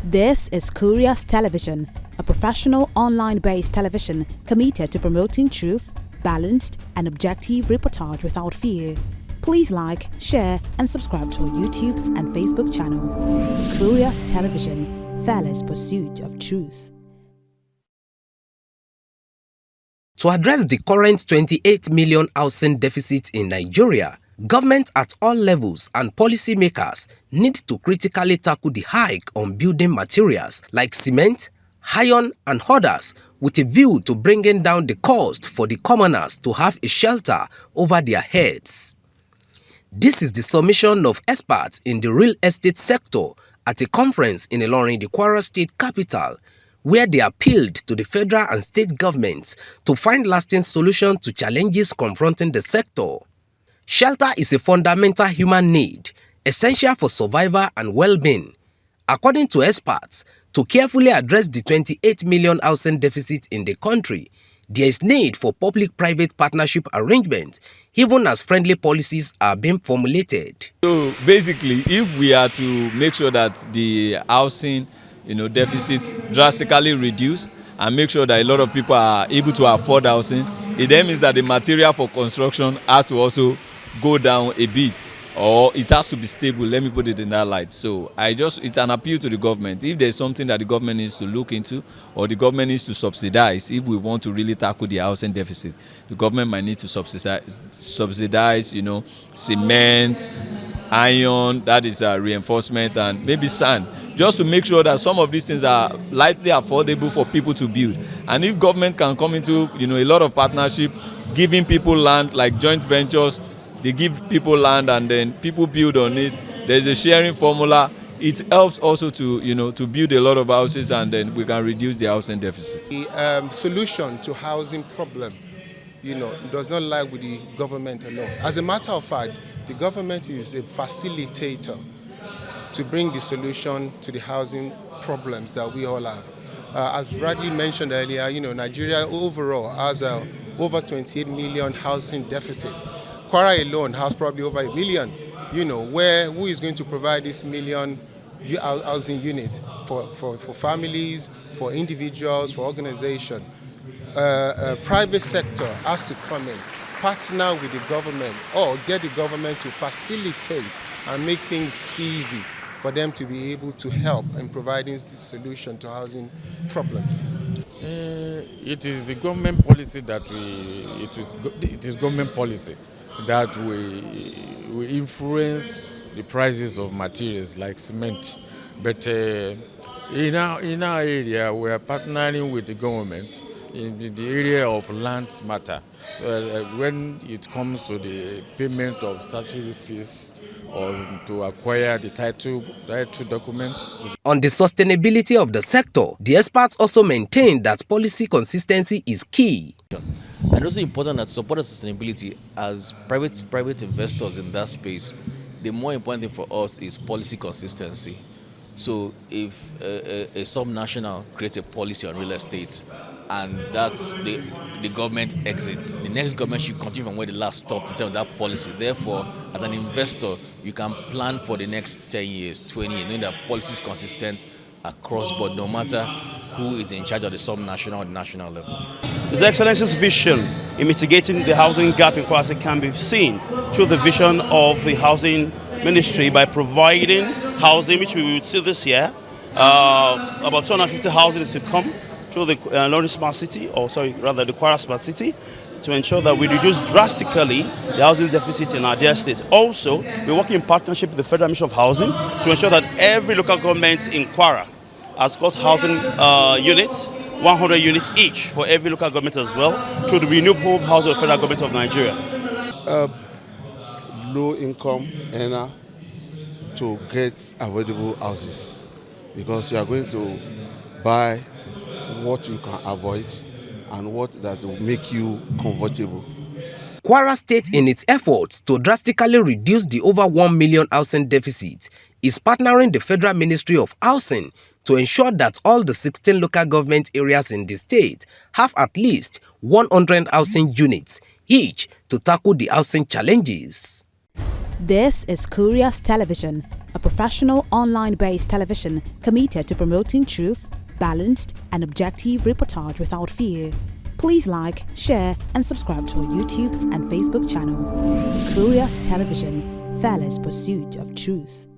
This is Curious Television, a professional online-based television committed to promoting truth, balanced and objective reportage without fear. Please like, share and subscribe to our YouTube and Facebook channels. Curious Television, fearless pursuit of truth. To address the current 28 million housing deficit in Nigeria, government at all levels and policymakers need to critically tackle the hike on building materials like cement, iron and others with a view to bringing down the cost for the commoners to have a shelter over their heads. This is the submission of experts in the real estate sector at a conference in Ilorin, the Kwara State capital, where they appealed to the federal and state governments to find lasting solutions to challenges confronting the sector. Shelter is a fundamental human need, essential for survival and well-being. According to experts, to carefully address the 28 million housing deficit in the country, there is need for public-private partnership arrangements, even as friendly policies are being formulated. So basically, if we are to make sure that the housing deficit drastically reduced and make sure that a lot of people are able to afford housing, it then means that the material for construction has to also go down a bit, or it has to be stable. Let me put it in that light. So it's an appeal to the government. If there's something that the government needs to look into, or the government needs to subsidize, if we want to really tackle the housing deficit, the government might need to subsidize, cement, iron, that is reinforcement, and maybe sand, just to make sure that some of these things are lightly affordable for people to build. And if government can come into a lot of partnership, giving people land like joint ventures, they give people land and then people build on it. There's a sharing formula. It helps also to build a lot of houses, and then we can reduce the housing deficit. The solution to housing problem, does not lie with the government alone. As a matter of fact, the government is a facilitator to bring the solution to the housing problems that we all have. As rightly mentioned earlier, Nigeria overall has over 28 million housing deficit. Kwara alone has probably over 1 million. Who is going to provide this million housing unit for families, for individuals, for organizations? Private sector has to come in, partner with the government, or get the government to facilitate and make things easy for them to be able to help in providing this solution to housing problems. It is the government policy that it is government policy that we influence the prices of materials like cement. But in our area, we are partnering with the government in the area of land matter. When it comes to the payment of statutory fees or to acquire the title documents. On the sustainability of the sector, the experts also maintain that policy consistency is key. And also important that to support the sustainability as private investors in that space, the more important thing for us is policy consistency. So if a subnational creates a policy on real estate and that's the government exits, the next government should continue from where the last stopped in terms of that policy. Therefore, as an investor, you can plan for the next 10 years, 20 years, knowing that policy is consistent across board, no matter who is in charge of the subnational or the national level. His Excellency's vision in mitigating the housing gap in Kwara State can be seen through the vision of the housing ministry by providing housing, which we will see this year. About 250 housing is to come through the Ilorin Smart City, the Kwara Smart City, to ensure that we reduce drastically the housing deficit in our dear state. Also, we work in partnership with the Federal Ministry of Housing to ensure that every local government in Kwara has got housing units, 100 units each for every local government as well, through the Renewable Housing of the Federal Government of Nigeria. Low-income earner to get affordable houses, because you are going to buy what you can avoid and what that will make you comfortable. Kwara State, in its efforts to drastically reduce the over 1 million housing deficit, is partnering the Federal Ministry of Housing to ensure that all the 16 local government areas in the state have at least 100 housing units each to tackle the housing challenges. This is Curious Television, a professional online-based television committed to promoting truth, balanced and objective reportage without fear. Please like, share and subscribe to our YouTube and Facebook channels. Curious Television, fearless pursuit of truth.